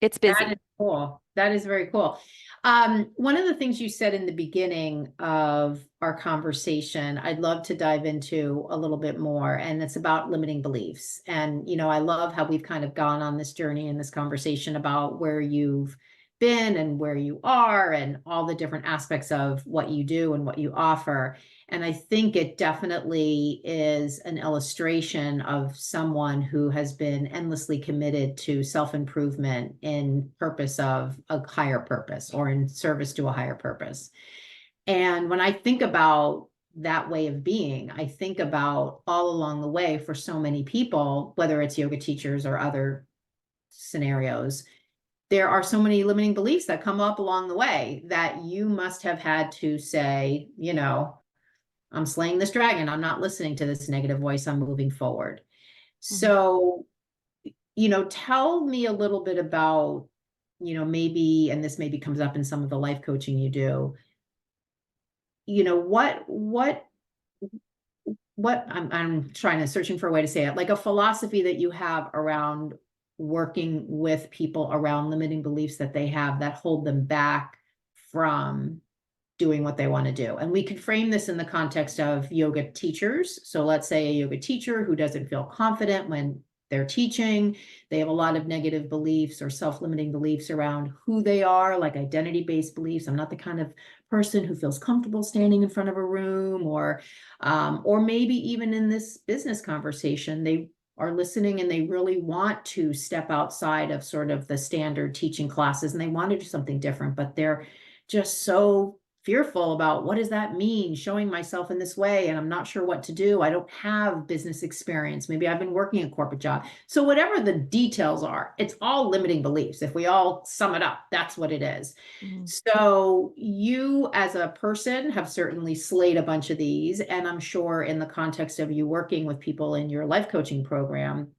It's That is busy. cool. That is very cool. One of the things you said in the beginning of our conversation, I'd love to dive into a little bit more, and it's about limiting beliefs. And, I love how we've kind of gone on this journey in this conversation about where you've been and where you are and all the different aspects of what you do and what you offer. And I think it definitely is an illustration of someone who has been endlessly committed to self-improvement in purpose of a higher purpose or in service to a higher purpose. And when I think about that way of being, I think about all along the way for so many people, whether it's yoga teachers or other scenarios, there are so many limiting beliefs that come up along the way that you must have had to say, I'm slaying this dragon. I'm not listening to this negative voice. I'm moving forward. Mhm. So, tell me a little bit about, maybe, and this maybe comes up in some of the life coaching you do, what I'm trying to searching for a way to say it, like a philosophy that you have around working with people around limiting beliefs that they have that hold them back from doing what they want to do. And we could frame this in the context of yoga teachers. So let's say a yoga teacher who doesn't feel confident when they're teaching, they have a lot of negative beliefs or self-limiting beliefs around who they are, like identity-based beliefs. I'm not the kind of person who feels comfortable standing in front of a room, or maybe even in this business conversation, they are listening and they really want to step outside of sort of the standard teaching classes and they want to do something different, but they're just so fearful about what does that mean, showing myself in this way, and I'm not sure what to do. I don't have business experience. Maybe I've been working a corporate job. So whatever the details are, it's all limiting beliefs. If we all sum it up, that's what it is. Mhm. So you as a person have certainly slayed a bunch of these, and I'm sure in the context of you working with people in your life coaching program,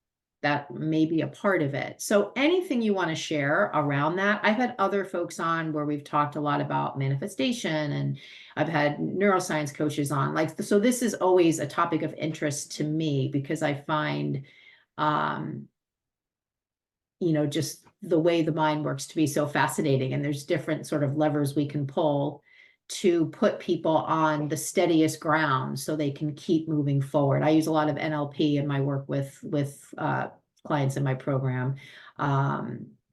that may be a part of it. So anything you want to share around that? I've had other folks on where we've talked a lot about manifestation, and I've had neuroscience coaches on. Like, so this is always a topic of interest to me because I find, um, just the way the mind works to be so fascinating. And there's different sort of levers we can pull to put people on the steadiest ground so they can keep moving forward. I use a lot of NLP in my work with clients in my program,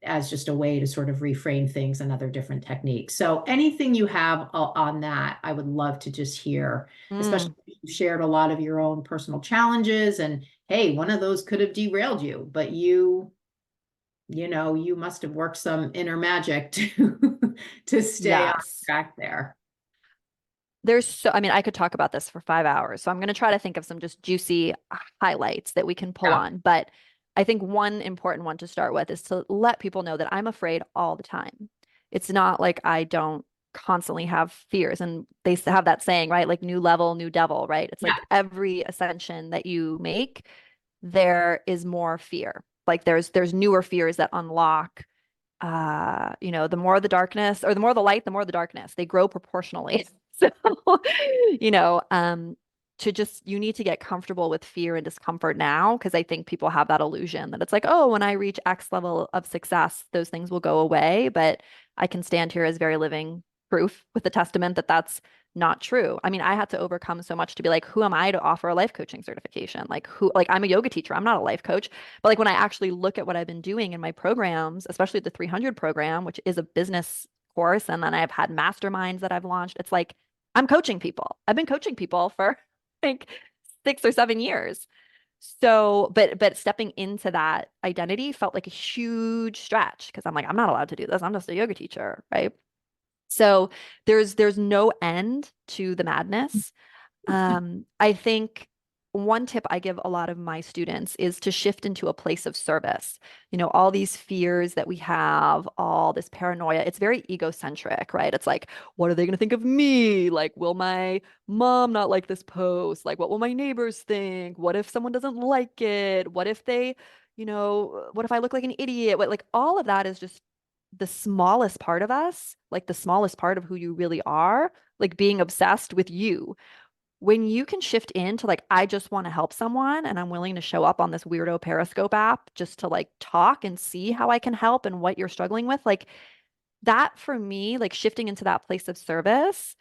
as just a way to sort of reframe things and other different techniques. So anything you have on that, I would love to just hear, especially Mm, if you shared a lot of your own personal challenges and hey, one of those could have derailed you, but you must have worked some inner magic to stay on yes. track there. I mean, I could talk about this for 5 hours. So I'm going to try to think of some just juicy highlights that we can pull Yeah. on. But I think one important one to start with is to let people know that I'm afraid all the time. It's not like I don't constantly have fears. And they have that saying, right? Like new level, new devil, right? It's Yeah. like every ascension that you make, there is more fear. Like there's newer fears that unlock the more the darkness or the more the light, the more the darkness. They grow proportionally. So, you know, um, you need to get comfortable with fear and discomfort now, because I think people have that illusion that it's like, oh, when I reach X level of success, those things will go away. But I can stand here as very living proof with the testament that that's not true. I mean, I had to overcome so much to be like, who am I to offer a life coaching certification? Like, I'm a yoga teacher. I'm not a life coach. But like when I actually look at what I've been doing in my programs, especially the 300 program, which is a business course, and then I've had masterminds that I've launched, it's like I'm coaching people. I've been coaching people for like 6 or 7 years. So, but stepping into that identity felt like a huge stretch because I'm like, I'm not allowed to do this. I'm just a yoga teacher, right? So there's no end to the madness. I think one tip I give a lot of my students is to shift into a place of service. All these fears that we have, all this paranoia, it's very egocentric, right? It's like, what are they going to think of me? Like, will my mom not like this post? Like, what will my neighbors think? What if someone doesn't like it? What if I look like an idiot? Like, all of that is just the smallest part of us, like the smallest part of who you really are, like being obsessed with you. when you can shift into like, I just want to help someone and I'm willing to show up on this weirdo Periscope app just to like talk and see how I can help and what you're struggling with, like that for me, like shifting into that place of service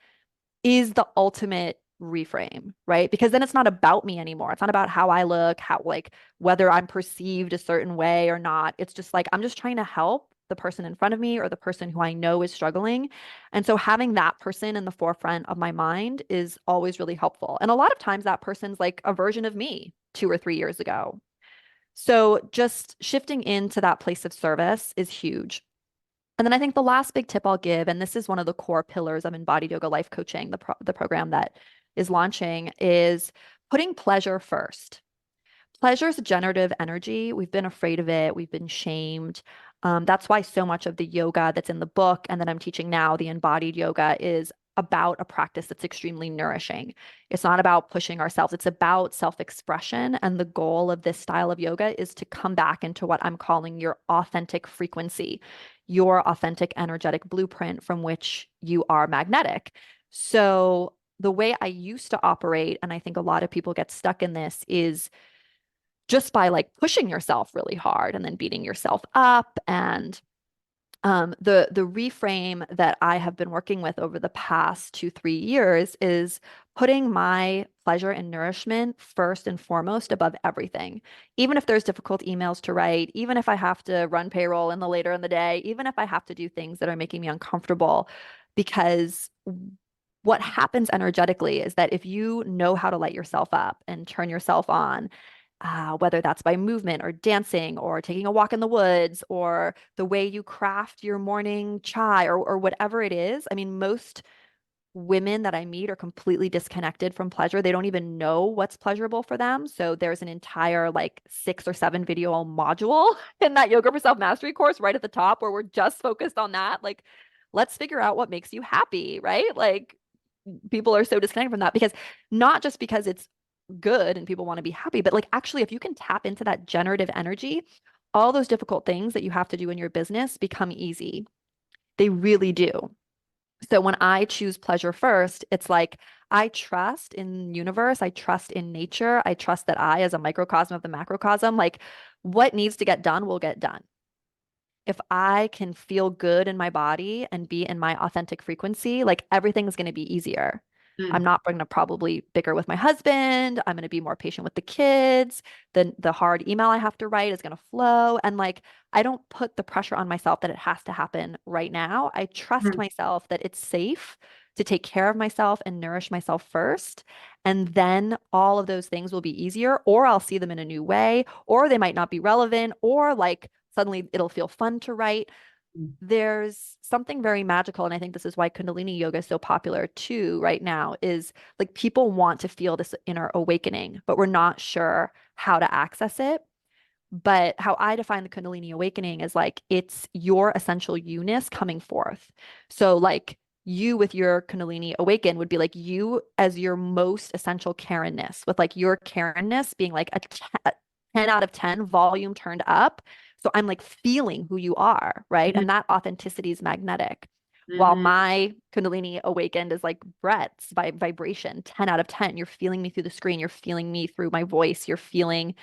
is the ultimate reframe, right? Because then it's not about me anymore. It's not about how I look, how like whether I'm perceived a certain way or not. It's just like I'm just trying to help the person in front of me or the person who I know is struggling. And so having that person in the forefront of my mind is always really helpful. And a lot of times that person's like a version of me 2 or 3 years ago. So just shifting into that place of service is huge. And then I think the last big tip I'll give, and this is one of the core pillars of embodied yoga life coaching, the program that is launching, is putting pleasure first. Pleasure is a generative energy. We've been afraid of it. We've been shamed. That's why so much of the yoga that's in the book and that I'm teaching now, the embodied yoga, is about a practice that's extremely nourishing. It's not about pushing ourselves. It's about self-expression. And the goal of this style of yoga is to come back into what I'm calling your authentic frequency, your authentic energetic blueprint from which you are magnetic. So the way I used to operate, and I think a lot of people get stuck in this, is just by like pushing yourself really hard and then beating yourself up. And the reframe that I have been working with over the past 2, 3 years is putting my pleasure and nourishment first and foremost above everything. Even if there's difficult emails to write, even if I have to run payroll in the later in the day, even if I have to do things that are making me uncomfortable, because what happens energetically is that if you know how to light yourself up and turn yourself on, whether that's by movement or dancing or taking a walk in the woods or the way you craft your morning chai or whatever it is. I mean, most women that I meet are completely disconnected from pleasure. They don't even know what's pleasurable for them. So there's an entire like 6 or 7 video module in that Yoga for Self Mastery course right at the top where we're just focused on that. Like, let's figure out what makes you happy, right? Like, people are so disconnected from that because not just because it's good and people want to be happy, but like actually, if you can tap into that generative energy, all those difficult things that you have to do in your business become easy. They really do. So when I choose pleasure first, it's like I trust in universe, I trust in nature, I trust that I, as a microcosm of the macrocosm, like what needs to get done will get done. If I can feel good in my body and be in my authentic frequency, like everything's going to be easier. I'm Mm, not going to probably bicker with my husband. I'm going to be more patient with the kids. The hard email I have to write is going to flow. And like, I don't put the pressure on myself that it has to happen right now. I trust mm, myself that it's safe to take care of myself and nourish myself first. And then all of those things will be easier, or I'll see them in a new way, or they might not be relevant, or like suddenly it'll feel fun to write. mm, There's something very magical, and I think this is why Kundalini yoga is so popular too right now, is like people want to feel this inner awakening, but we're not sure how to access it. But how I define the Kundalini awakening is like it's your essential you-ness coming forth. So like you with your Kundalini awaken would be like you as your most essential Karen-ness, with like your Karen-ness being like a 10 out of 10 volume turned up. So I'm like feeling who you are, right? mhm, And that authenticity is magnetic. While mhm, my Kundalini awakened is like Brett's vibration, 10 out of 10. You're feeling me through the screen. You're feeling me through my voice. You're feeling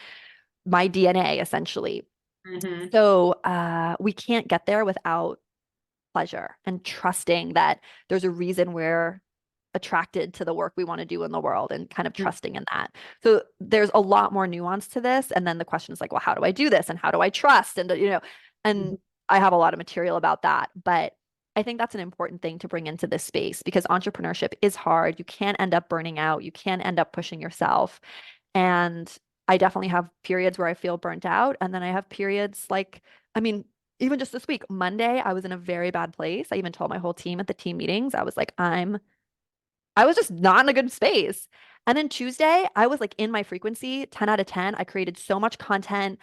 my DNA essentially. mhm, So we can't get there without pleasure and trusting that there's a reason we're attracted to the work we want to do in the world and kind of mm, trusting in that. So there's a lot more nuance to this. And then the question is like, well, how do I do this? And how do I trust? And, and mhm, I have a lot of material about that. But I think that's an important thing to bring into this space because entrepreneurship is hard. You can end up burning out. You can end up pushing yourself. And I definitely have periods where I feel burnt out. And then I have periods like, I mean, even just this week, Monday, I was in a very bad place. I even told my whole team at the team meetings, I was like, I was just not in a good space. And then Tuesday, I was like in my frequency, 10 out of 10. I created so much content.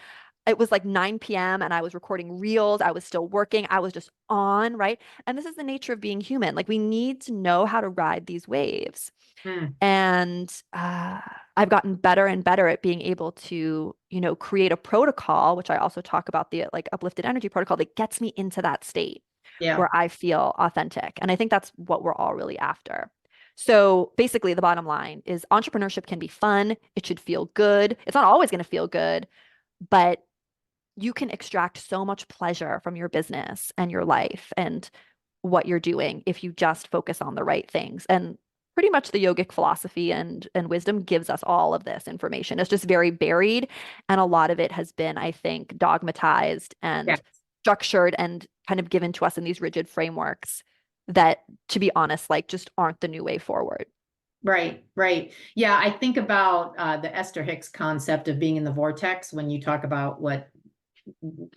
It was like 9 p.m. and I was recording reels. I was still working. I was just on, right? And this is the nature of being human. Like we need to know how to ride these waves. mm, And I've gotten better and better at being able to, create a protocol, which I also talk about the like uplifted energy protocol that gets me into that state yeah. where I feel authentic. And I think that's what we're all really after. So basically, the bottom line is entrepreneurship can be fun. It should feel good. It's not always going to feel good, but you can extract so much pleasure from your business and your life and what you're doing if you just focus on the right things. And pretty much the yogic philosophy and wisdom gives us all of this information. It's just very buried, and a lot of it has been, I think, dogmatized Yeah. and structured and kind of given to us in these rigid frameworks that, to be honest, like just aren't the new way forward. Right, right. Yeah, I think about the Esther Hicks concept of being in the vortex when you talk about what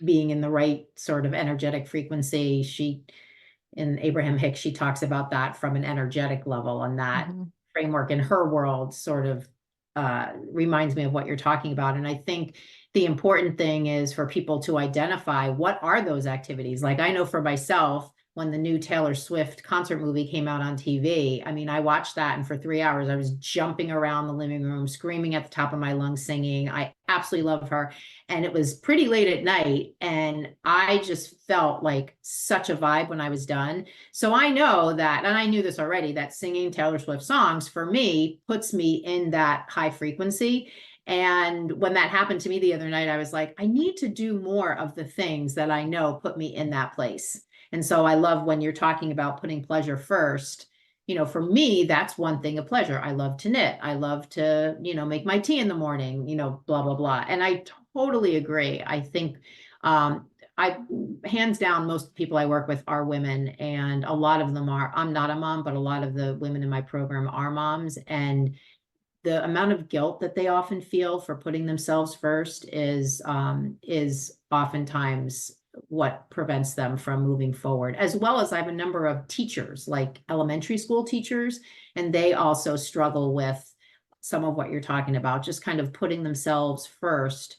being in the right sort of energetic frequency. She, in Abraham Hicks, she talks about that from an energetic level, and that Mhm. framework in her world sort of reminds me of what you're talking about. And I think the important thing is for people to identify what are those activities. Like I know for myself, when the new Taylor Swift concert movie came out on TV, I mean, I watched that and for 3 hours I was jumping around the living room, screaming at the top of my lungs, singing. I absolutely love her. And it was pretty late at night, and I just felt like such a vibe when I was done. So I know that, and I knew this already, that singing Taylor Swift songs for me puts me in that high frequency. And when that happened to me the other night, I was like, I need to do more of the things that I know put me in that place. And so I love when you're talking about putting pleasure first. You know, for me, that's one thing of pleasure. I love to knit. I love to, make my tea in the morning, blah, blah, blah. And I totally agree. I think um, I hands down, most people I work with are women, and a lot of them are. I'm not a mom, but a lot of the women in my program are moms, and the amount of guilt that they often feel for putting themselves first is oftentimes what prevents them from moving forward. As well as I have a number of teachers, like elementary school teachers, and they also struggle with some of what you're talking about, just kind of putting themselves first.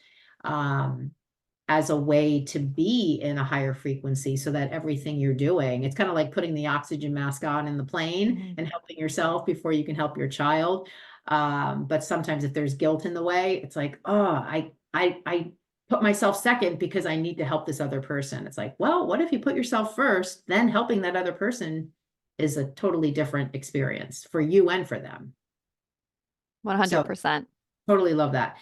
As a way to be in a higher frequency so that everything you're doing, it's kind of like putting the oxygen mask on in the plane Mhm. and helping yourself before you can help your child. But sometimes if there's guilt in the way, it's like, oh, I put myself second because I need to help this other person. It's like, well, what if you put yourself first, then helping that other person is a totally different experience for you and for them. So 100%. totally love that.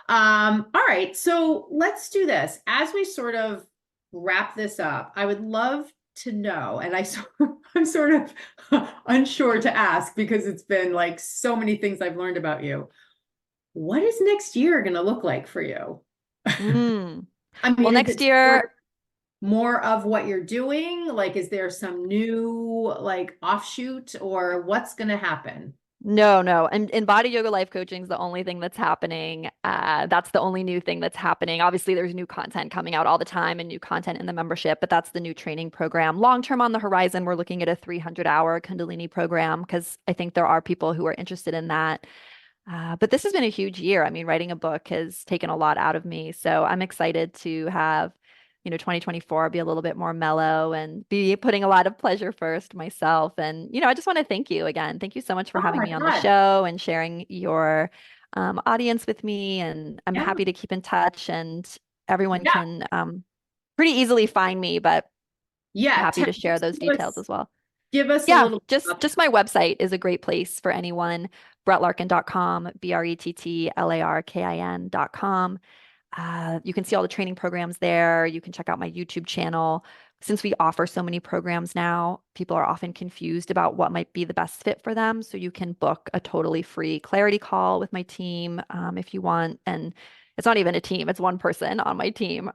All right, so let's do this. As we sort of wrap this up, I would love to know, and I'm sort of unsure to ask because it's been like so many things I've learned about you. What is next year going to look like for you? Mm. I Well, mean, is next it sort year, of more of what you're doing? Like, is there some new like offshoot, or what's going to happen? no, no. And body yoga life coaching is the only thing that's happening. That's the only new thing that's happening. Obviously, there's new content coming out all the time and new content in the membership, but that's the new training program. Long term on the horizon, we're looking at a 300-hour Kundalini program because I think there are people who are interested in that. But this has been a huge year. I mean, writing a book has taken a lot out of me. So I'm excited to have, 2024 be a little bit more mellow and be putting a lot of pleasure first myself. And, I just want to thank you again. Thank you so much for Oh having my me on the God. show and sharing your audience with me. And I'm Yeah. happy to keep in touch, and everyone Yeah. can pretty easily find me, but Yeah. happy to share Just those details as well. give us a Yeah, little just my website is a great place for anyone. BrettLarkin.com, BrettLarkin.com. You can see all the training programs there. You can check out my YouTube channel. Since we offer so many programs now, people are often confused about what might be the best fit for them. So you can book a totally free clarity call with my team if you want. And it's not even a team, it's one person on my team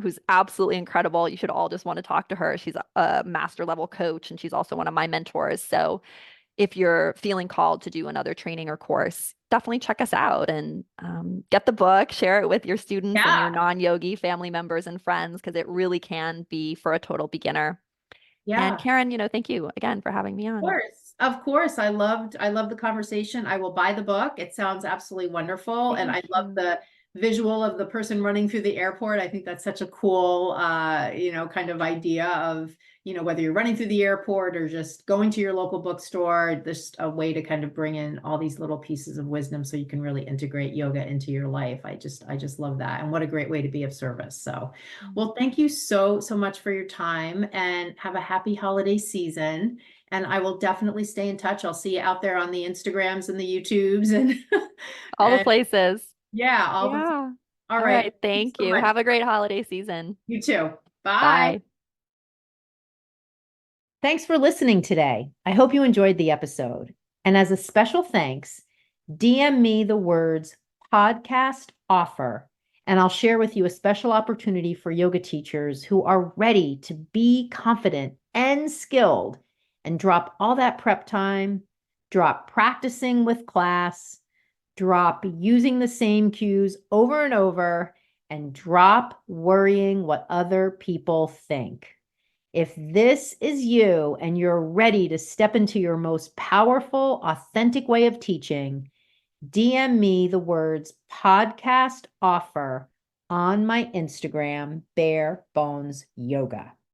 who's absolutely incredible. You should all just want to talk to her. She's a master level coach, and she's also one of my mentors. So if you're feeling called to do another training or course, definitely check us out and get the book, share it with your students and Yeah. your non-yogi family members and friends, because it really can be for a total beginner. And Yeah. Karen, thank you again for having me on. Course. Of course. I loved the conversation. I will buy the book. It sounds absolutely wonderful. And I Thank love you. the visual of the person running through the airport. I think that's such a cool kind of idea of, whether you're running through the airport or just going to your local bookstore, just a way to kind of bring in all these little pieces of wisdom so you can really integrate yoga into your life. I just love that. And what a great way to be of service. So, well, thank you so, so much for your time, and have a happy holiday season. And I will definitely stay in touch. I'll see you out there on the Instagrams and the YouTubes and, All the and places. yeah, Yeah. all All right. right. Thanks Thank so you. much. Have a great holiday season. You too. Bye. Bye. Thanks for listening today. I hope you enjoyed the episode. And as a special thanks, DM me the words podcast offer, and I'll share with you a special opportunity for yoga teachers who are ready to be confident and skilled and drop all that prep time, drop practicing with class, drop using the same cues over and over, and drop worrying what other people think. If this is you and you're ready to step into your most powerful, authentic way of teaching, DM me the words podcast offer on my Instagram, Bare Bones Yoga.